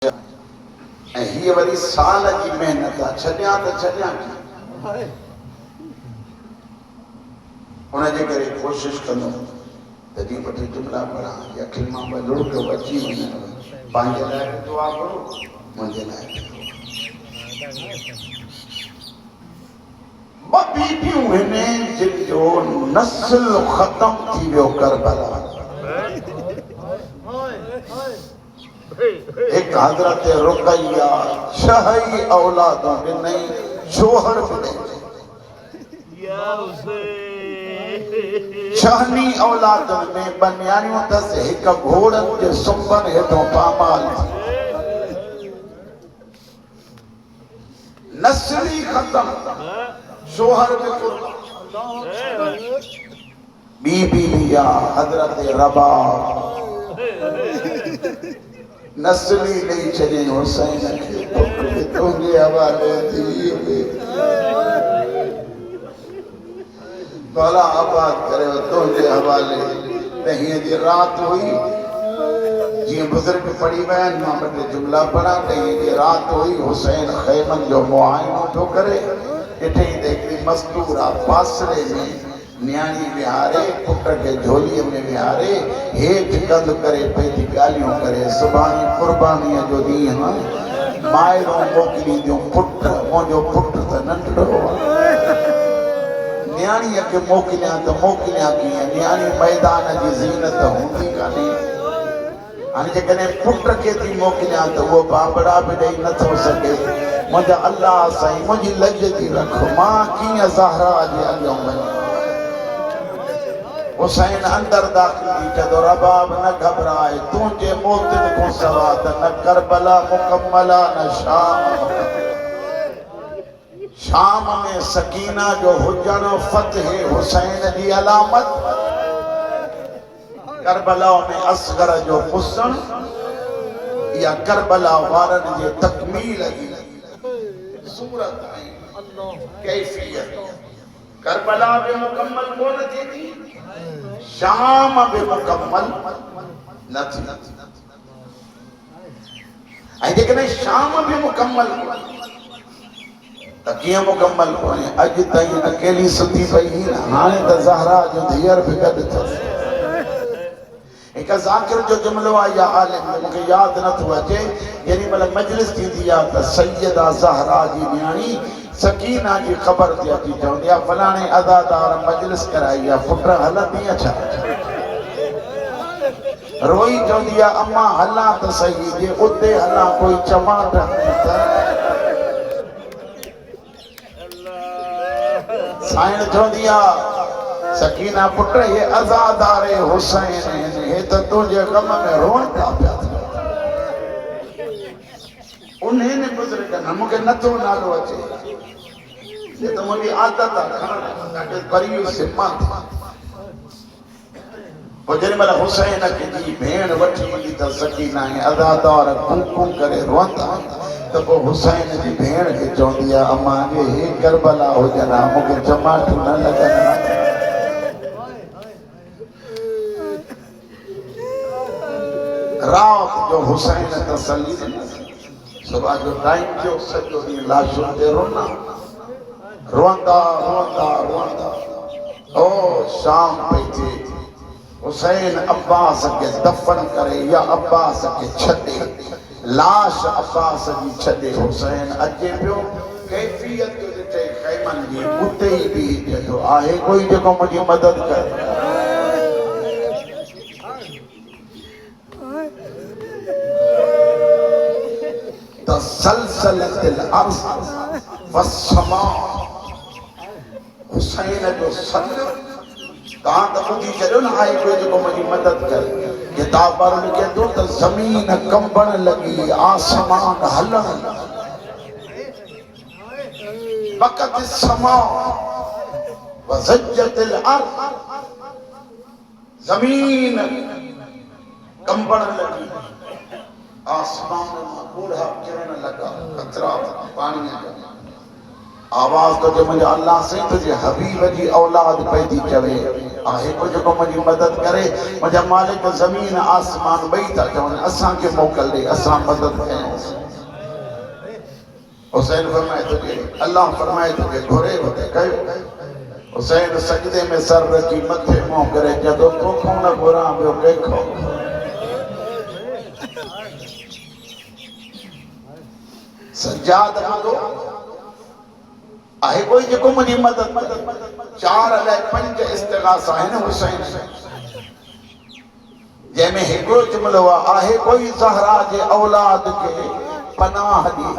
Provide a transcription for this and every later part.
ये वरी साल की मेहनत है छड्या तो छड्या उनजे करे कोशिश कंदो तॾहिं वटि जुमला पढ़ा या खिलमा में लुड़को बची वञे पंहिंजे लाइ दुआ करो मुंहिंजे लाइ ॿ बीबियूं आहिनि जिन जो नस्ल ख़त्म थी वियो करबला एक हजरत रुकैया 6 ही औलादों में नहीं शोहर मिले छहनी औलादों में बनियानियों तस एक घोड़न के सुंबन हेठों पामाल नस्ली खत्म शोहर में बीबी लिया हजरत रबा नस्ली नहीं चले हुसैन के तुंगे हवाले दिए तोला आबाद करे तुंगे हवाले नहीं जी रात हुई जी बुजुर्ग पढ़ी वैन मां बटे जुमला पढ़ा नहीं जी रात हुई हुसैन खैमन जो मुआयनो तो करे इठे देखी मस्तूरा पासरे में न्याणी विहारे पुट के झोली में विहारे हेठ कंद करे पैदी गालियों करे सुभानी कुर्बानी जो दी है मायरो मोकली जो पुट मोजो पुट त नंढड़ो न्याणी के मोकलिया की न्याणी मैदान की जीनत होंदी काने हाने जकने पुट के थी मोकलिया तो वो बाबड़ा भी नहीं न थो सके मुझे अल्लाह साईं मुझी लज दी रख मां की ज़हरा जे अॻियों वञ हुसैन अंदर दाखिल जदो रबाब न घबराए तुझे मोतिन को सवा त न करबला मुकम्मला न शाम में सकीना जो हुजन फतह हुसैन जी अलामत करबला में असगर जो हुस्न या करबला वारन जे तकमील जी सूरत कैफियत करबला में मुकम्मल कोन थी शाम में मुकम्मल न थी आई देखने शाम में मुकम्मल तकिया मुकम्मल कोने अज ताई अकेली सुती पई ही ना हाने त ज़हरा जो धीअर भी गड थस एक ज़ाकिर जो जुमलो आ या आलिम मुके याद न थो अचे यानी मतलब मजलिस थी या त सैयदा ज़हरा जी न्याणी सकीना की खबर थी अची चवंदी आहे फलाणे अदादार मजलिस कराई आहे पुट हलंदी छा रोई चवंदी आहे अम्मा हला त सही जे उते हला कोई चमाट साईं चवंदी आहे सकीना पुट ये अज़ादारे हुसैन हे त तुंहिंजे गम में रोन था पिया उन्हें ने बुजुर्ग न मूंखे नथो नालो अचे ये तो मुझे आदत है खाना परियो से मां वजन वाला हुसैन की जी भेण वठी वंदी त सकीना है अदादार कुंकुम करे रोंदा तो वो हुसैन जी भेण के चवंदी आहे अम्मा ये हे करबला हो जना मूंखे जमाट न लगना रात जो हुसैन तसल्ली सुबह जो टाइम जो सजो दी लाशों ते रोना रोंदा रोंदा रोंदा ओ शाम पे थी हुसैन अब्बास के दफन करे या अब्बास के छदे लाश अब्बास जी छदे हुसैन अचे पियो कैफियत जो ॾिठे खैमन जी उते ही भी जो आहे कोई जेको मुझी मदद करे तसलसलतिल अर्ज़ वस्समा हुसैन जो सद तां त ॿुधी छॾियो न आहे कोई जेको मुंहिंजी मदद करे किताब पर लिखे थो त ज़मीन कंबण लॻी आसमान हलण वक़त समा वज़ज्जतिल अर्ज़ ज़मीन कंबण लॻी आसमान में बूढ़ा किरण लगा कतरा पानी का आवाज तो जो मुझे अल्लाह से तुझे हबीब जी औलाद पैदी करे आहे को जो मुझी मदद करे मुझा मालिक ज़मीन आसमान बई था चवन असां के मोकल दे असां मदद कयूं हुसैन फरमाए तो अल्लाह फरमाए तो घोरे होते कयो हुसैन सजदे में सर रखी मथे मुंह करे जदो तोखो न घोरा बियो देखो सज्जाद दो आहे कोई जो मुझी मदद 4 अलाए 5 इस्तिगासा है हुसैन जैमें हिकिड़ो जुमलो आहे कोई ज़हरा जे औलाद के पनाह दी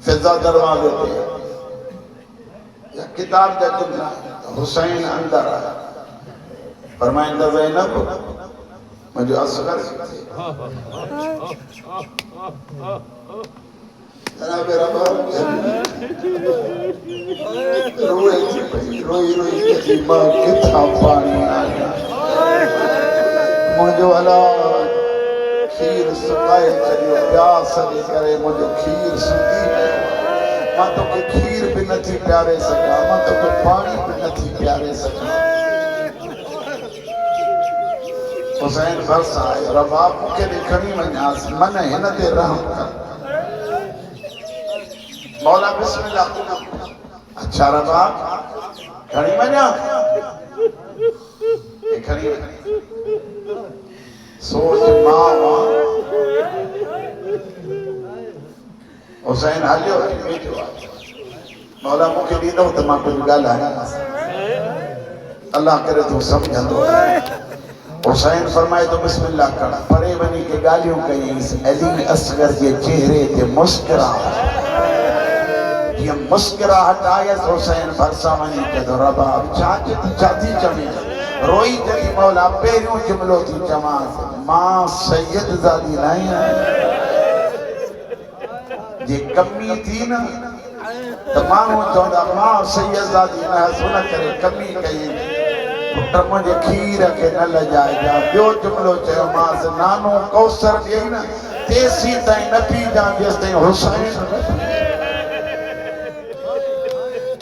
फिजा दरवाजे पे या किताब का जुमला हुसैन अंदर आया फरमाइंदा ज़ैनब मुझे असगर जनाब रबाब रोई की मां किथा पानी आया मुझे वाला खीर सुकाए चलियो प्यास दे करे मुझे खीर सुकी मां तो के खीर भी नथी प्यारे सका मां तो के पानी भी नथी प्यारे सका हुसैन फरसा रबाब के खणी वञास मन हिन ते रहम कर मौला बिस्मिल्लाह अच्छा रबाब खणी वञा खणी सोच मां हुसैन हलियो वेठो मौला मूंखे ॾींदो त मां कुझु ॻाल्हायां अल्लाह करे तूं सम्झंदो हुसैन फरमाए तो बिस्मिल्लाह कर परे वञी के ॻाल्हियूं कयईंसि अली असगर जे चेहरे ते मुस्कुराहट ये मुस्कुराहट आयस हुसैन भरसा वञी के तो रबाब छा थी चवी रोई जॾहिं मौला पहिरियों जुमलो थी चवांसि मां सैयद ज़ादी न आहियां जे कमी थी न त माण्हू चवंदा मां सैयद ज़ादी न हुन करे कमी कई पुट मुंहिंजे खीर खे न लॼाइजां ॿियो जुमलो चयोमांसि नानो कौसर ॾियई न तेसीं ताईं न पीजां जेसिताईं हुसैन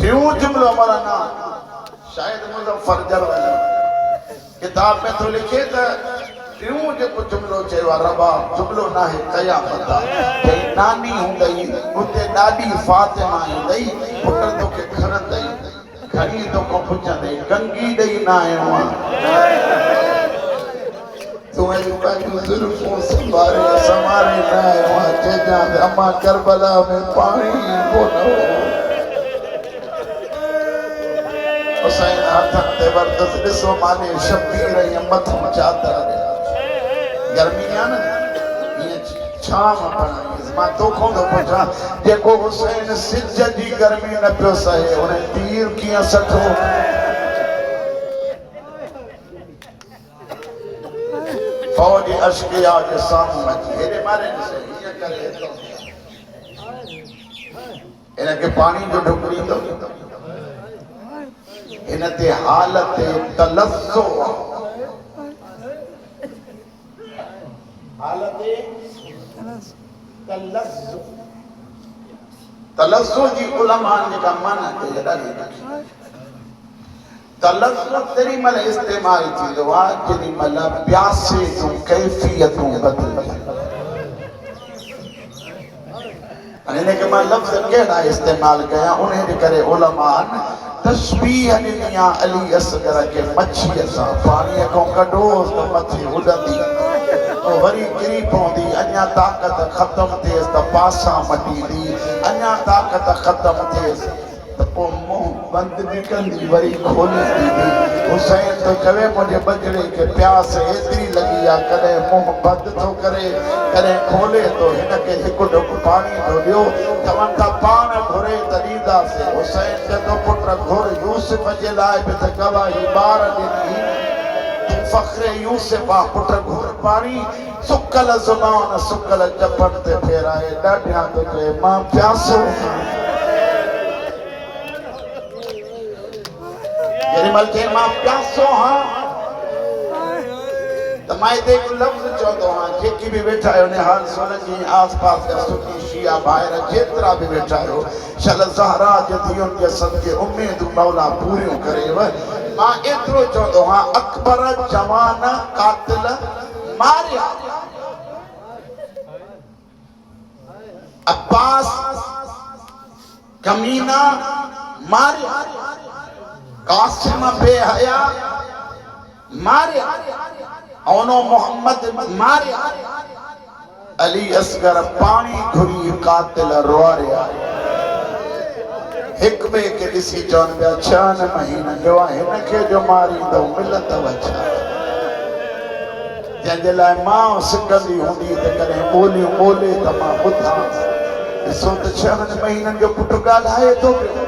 टियों जुमलो मौलाना शायदि मुज़फ़्फ़र जरवली किताब में तो लिखे त टियों जेको जुमलो चयो आहे रबाब जुमलो न आहे क़यामत आहे नानी हूंदई उते ॾाढी फातिमा ईंदई पुट तोखे खणंदई खणी तोखां पुछंदई कंगी ॾेई न आयो तूं पंहिंजूं ज़ुल्फ़ूं संभारे संभारे न आयो चइजां अम्मा करबला में पाणी कोन हो हुसैन हथनि ते वरतसि ॾिसो माने शबीर ऐं मथां चादर गर्मी आहे न हीअं छांव पढ़ाईंसि मां तोखां थो पुछां जेको हुसैन सिज जी गर्मी न पियो सहे उन तीर कीअं सठो फौज अश्किया जे साम्हूं अची हेॾे मारे ॾिसे हीअं करे हिनखे पाणी जो ढुक ॾींदो इन ते हालत तलस्सो हालत तलस्सो जी उलमा ने का माना के ॾाढी तलस्सो तेरी मल इस्तेमाल थींदो आहे जेॾी महिल प्यासे जूं कैफ़ियतूं बदिलजनि इनके मां लफ़्ज़ कहिड़ा इस्तेमाल कया उन करे उलमा तशबीह ॾिनी आहे अली असगर के मच्छीअ सां पाणीअ खां कढोसि त मथे उॾंदी वरी किरी पवंदी अञा ताक़त ख़तम थिएसि त पासा मटींदी अञा ताक़त ख़तम थिएसि त पोइ मुंहुं बंदि बि कंदी वरी खोलींदी हुसैन तो चवे मुंहिंजे बजड़े खे प्यास एतिरी लॻी आहे कॾहिं मुंहुं बंदि थो करे कॾहिं खोले थो हिनखे हिकु ढुक पाणी थो ॾियो चवनि था पाण घुरे त ॾींदासीं हुसैन चवंदो पुट घुर यूसुफ जे लाइ बि त गवाही ॿार ॾिनी फ़ख्रे यूसुफ आहे पुट घुर पाणी सुकल ज़ुबान सुकल चपनि ते फेराए ॾाढियां थो चए मां प्यासो जेॾी महिल चई मां प्यासो हां तो मैं ते एक लफ्ज़ चवंदो हां जेकी भी वेठा आहियो निहाल सोलंकी आस पास जा सुनी शिया भाइर जेतिरा भी वेठा आहियो शल ज़हरा जे धीउनि जे सदके उम्मीदूं मौला पूरियूं करेव। मां एतिरो चवंदो हां अकबर जवान कातिल मारिया, अब्बास कमीना मारिया, कासिम बेहया मारिया, ओनो मोहम्मद मारिया, अली असगर पानी घुरी कातिल रोरिया। एक बे के दिसी चवन पिया 6 महीना जो हिन खे जो मारींदो मिलंदव छा। जंहिंजे लाइ मां सिकंदी हूंदी त कॾहिं ॿोलियूं ॿोले त मां ॿुधां। ॾिसो त 6 महीननि जो पुटु ॻाल्हाए थो पियो।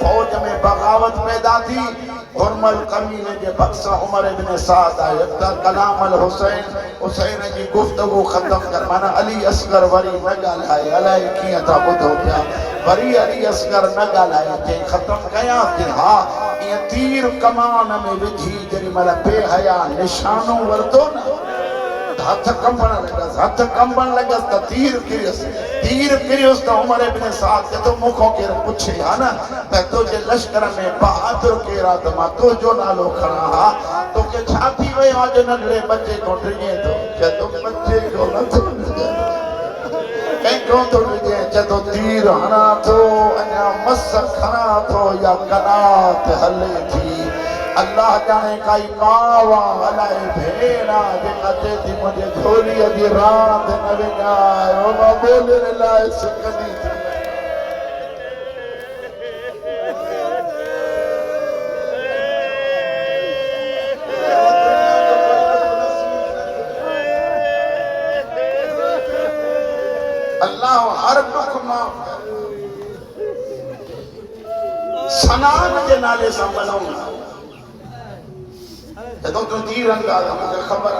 फौज में बगावत पैदा थी, हुरमल कमीने जे बक्स उमर इब्न साद आयो त कलाम अल हुसैन जी गुफ्तगू ख़त्म कर माना अली असगर वरी न ॻाल्हाए। अलाए कीअं था ॿुधो पिया, वरी अली असगर न ॻाल्हाए चई ख़त्म कयां थी। हा ईअं तीर कमान में विझी जेॾी महिल बेहया निशानो वरितो न हथ कंबण लॻसि त तीर किरियुसि त उमर इब्न साद चए थो मूंखां केरु पुछे हा न त तुंहिंजे लश्कर में बहादुर केरु आहे त मां तुंहिंजो नालो खणां। हा तोखे छा थी वियो आहे जो नंढड़े बचे खां डिॼे थो। चए थो बचे खां नथो डिॼे, कंहिंखां थो डिॼे। चए थो तीर हणां थो अञा मस खणां थो या कनात हले थी। अल्लाह जाने काई मावा अलाए भेड़ा जेका चए थी मुंहिंजे झोलीअ जी रांदि न विञायो मां ॿोलियुनि लाइ सिकंदी थी। अल्लाह हर दुख माफ़ सनान जे नाले सां मनाऊं। जदों तू तीर हंगा मुझे खबर आ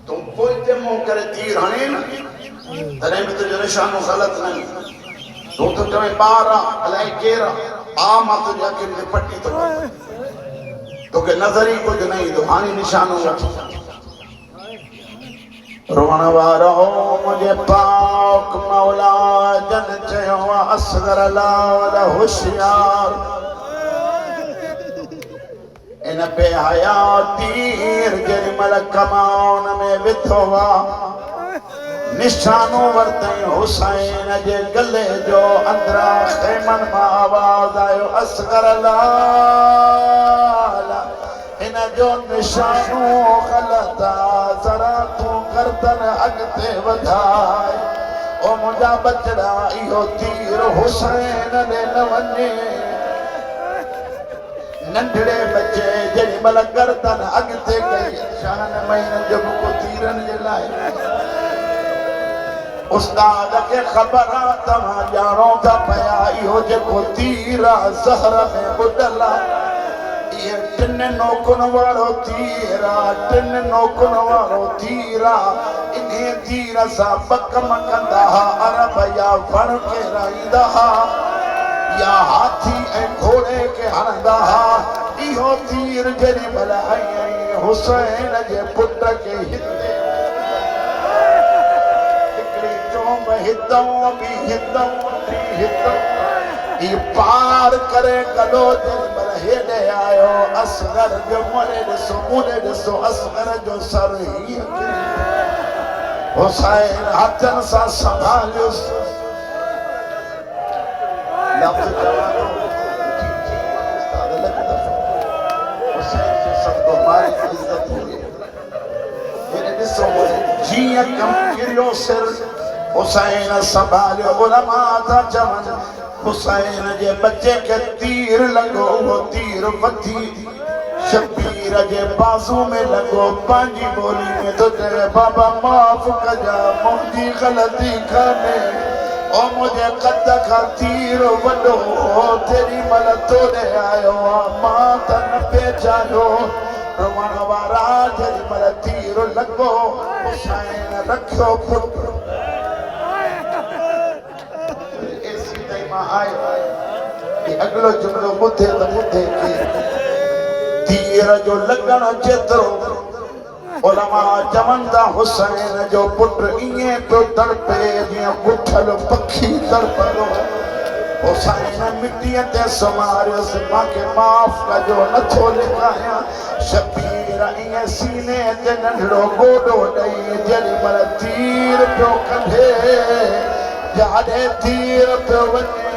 तुम पोइते मुंह करे तीर हणे न तॾहिं बि तुंहिंजो निशानो ग़लति नहीं। तू तो चवे ॿार आहे अलाए केरु आ मां तुंहिंजे अखियुनि ते पटी थो तोखे नज़र ई कुझु न ईंदो। हाणे निशानो वठी रोअण वारो मुंहिंजे पाक मौला जन चयो असगर लाल होशियार इन बेहया तीर जेॾी महिल कमान में विधो निशानो वरतई हुसैन जे गले जो अंदरां खेमन मां आवाज़ आयो असगर लाल इन जो निशानो ग़लत आहे ज़रा तूं गर्दन अॻिते वधाए। ओ मुंहिंजा बचड़ा इहो तीर हुसैन ॾे न वञे। नंढड़े बच्चे जेॾी महिल गर्दन अॻिते कई 6 महीननि जो को तीरनि जे लाइ उस्ताद खे ख़बर आहे तव्हां ॼाणो था पिया इहो जेको तीर आहे ज़हर में ॿुॾल आहे। इहे 3 नोकुनि वारो तीर आहे 3 नोकुनि वारो तीर आहे। इन तीर सां ॿ कम कंदा हुआ अरब या वण खे राईंदा हुआ या हाथी ऐं घोड़े के हणंदा हुआ। इहो तीर जेॾी महिल हई हुसैन जे पुट खे हिते हिकिड़ी चोंब हितऊं ॿी हितऊं टी हितऊं ई पार करे गलो जेॾी महिल हेॾे आयो असगर जो मुड़े ॾिसो असगर जो सर हीअं हुसैन हथनि सां संभालियुसि। जीअं कम किरियो सिर हुसैन संभालियो। उलमा था चवनि हुसैन जे बच्चे खे तीर लॻो उहो तीर वधी शबीर जे बाज़ू में लॻो। पंहिंजी ॿोली में थो चए बाबा माफ़ कजां मुंहिंजी ग़लती कान्हे ओ मुंहिंजे कद खां तीर वॾो तेॾी महिल तोड़े आयो आहे मां त न पहचानियो। रोअण वारा जेॾी महिल तीर लॻो हुसैन रखियो पुट एसी ताईं मां आयो अॻिलो जुमिलो ॿुधे त ॿुधे तीर जो लॻण जेतिरो उलमा चवंदा हुसैन जो पुट इएं पियो तड़पे जीअं गुठल पखी तड़पंदो। हुसैन मिटीअ ते सुम्हारियोसि मांखे माफ़ कजो नथो लिकायां। शबीर इएं सीने ते नंढड़ो गोॾो ॾेई जेॾी महिल तीर पियो कढे जाॾे तीर पियो वञे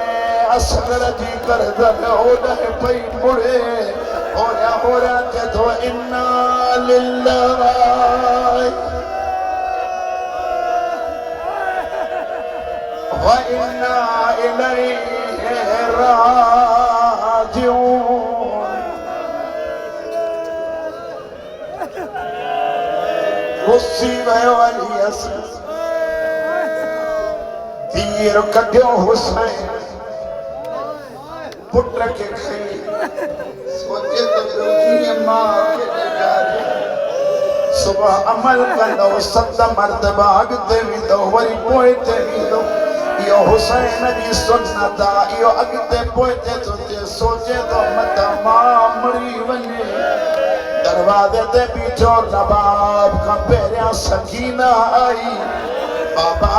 असगर जी गर्दन ओॾे पई मुड़े। होरिया होरिया चए थो इन्ना लिल्लाहि व इन्ना इलैहि राजिऊन। गुस्सी वियो अली असगर तीर कढियो हुसैन पुट खे खई सोचे तो कीअं मां खे ॾेखारियां। सुबह अमल कंदो 7 मरतबा अॻिते वेंदो वरी पोइते वेंदो। इहो हुसैन जी सुन्नत आहे। इहो अॻिते पोइते थो थिए सोचे थो मतां मां मरी वञे। दरवाज़े ते बीठो नवाब खां पहिरियां सकीना आई। बाबा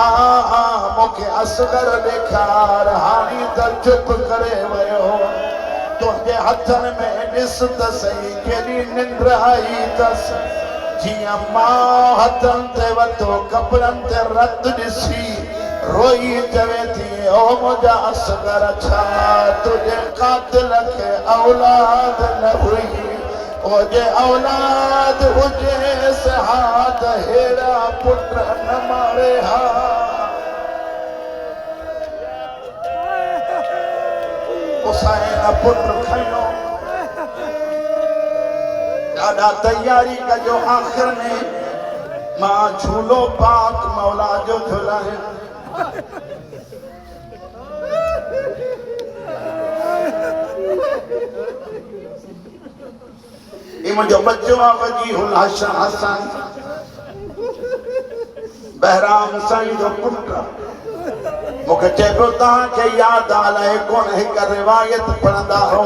मूंखे असगर ॾेखार हाणे त चुप करे वियो। तुंहिंजे हथनि में ॾिस त सही केॾी निंड आई अथसि। जीअं मां हथनि ते वरितो कपड़नि ते रत ॾिसी रोई चवे थी ओ मुंहिंजा असगर छा तुंहिंजे कातिल खे औलाद न हुई। ओ जे औलाद हुजेसि हा त हेड़ा पुट न मारे हा। हुसैन पुट खयो ॾाढा तैयारी कजो। आख़िर में मां झूलो पाक मौला जो झुलायां। मुंहिंजो बच्चो आहे वजीहुल हसन बहराम साईं जो पुट। मूंखे चए पियो तव्हांखे यादि आहे कोन हिकु रिवायत पढ़ंदा हो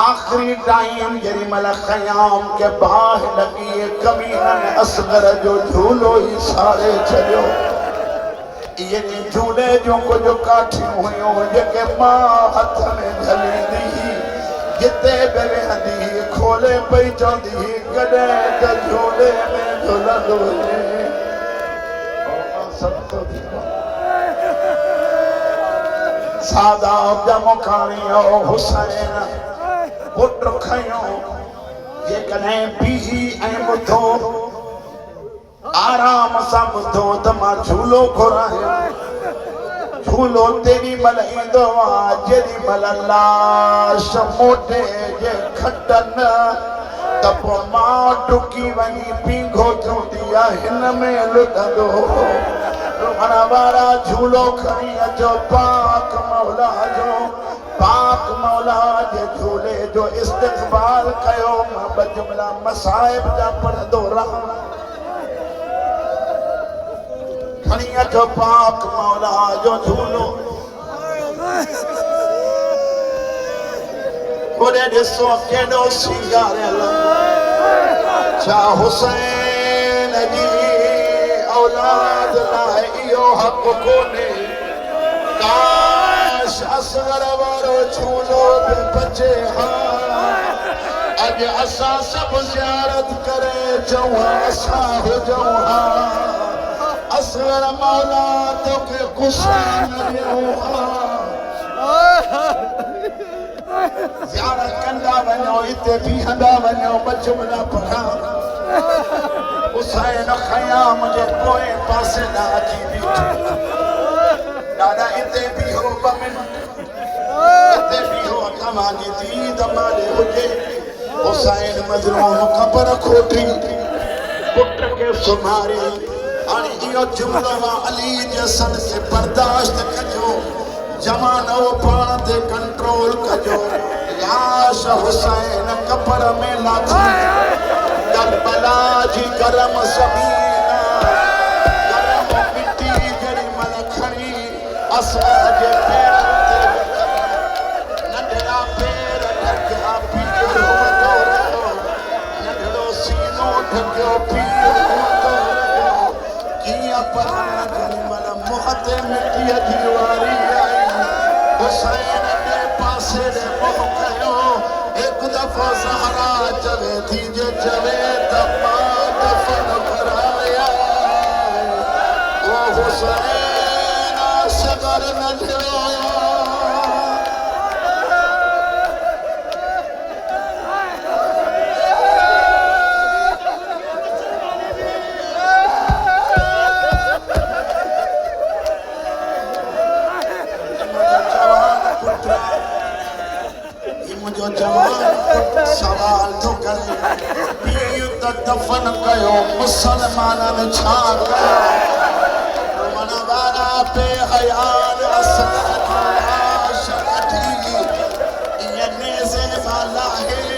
आख़िरी टाइम जेॾी महिल ख़याम खे बाहि लॻी कमीननि असगर जो झूलो ई साड़े छॾियो। इहे झूले जूं कुझु काठियूं हुयूं जेके मां हथ में झलींदी हुई। जिते बि वेहंदी हुई खोले पई चवंदी हुई कॾहिं त झूले में झूलंदो सादा ॼम खणी हुसैन पुट खयो। जेकॾहिं बीही ऐं ॿुधो आराम सां ॿुधो त मां झूलो घुरायां। झूलो तेॾी महिल ईंदो आहे जेॾी महिल लाश मोटे जे खटनि त पोइ मां डुकी वञी पींघो चवंदी आहे हिन में लुटंदो। रुॻण वारा झूलो खणी अचो पाक मौला जो। पाक मौला जे झूले जो इस्तक़बाल कयो। मां ॿ जुमिला मसाइब जा पढ़ंदो रहां। खणी अचो पाक मौला जो झूलो। होॾे ॾिसो केॾो सिंगारियल छा हुसैन जी औलाद लाइ इहो हक़ कोन्हे। काश असगर वारो झूलो बि बचे हा। अॼु असां सभु ज़ियारत करे चऊं असां हुजूं हा। असगर मौला तोखे गुस्सा न ॾियूं हा। ज़ियारत कंदा वञो हिते बीहंदा वञो ॿ जुमिला पढ़ां। हुसैन ख़याम जे पोइ पासे ॾांहुं अची बीठो। ॾाढा हिते बीहो 2 मिंट हिते बीहो तव्हांजी दीद माले हुजे। हुसैन मज़लूम ख़बर खोटी पुट खे सुम्हारे। हाणे इहो जुमिलो आहे अली जे सदके बर्दाश्त कजो। ज़मानो पाण ते कंट्रोल कजो। लाश हुसैन कब्र में लाथी करबला जी गरम ज़मीन गरम मिट्टी जेॾी महिल खणी असगर जे पेरनि ते नंढड़ा पेर ढकिया पीर हुंदो रहियो। नंढड़ो सीनो ढकियो पीर ते मिट्टी दीवारी आई हुसैन ने पासे दे मुंह कयो एक दफा सहरा चवे थी जे चवे तपा दफन कराया वो हुसैन असगर न ढोया मुझो जवान सवाल तो करे पीर त दफन कयो मुसलमानन छा कयो मनवारा पे हयान असद लाश कठी ये नेज़े वाला है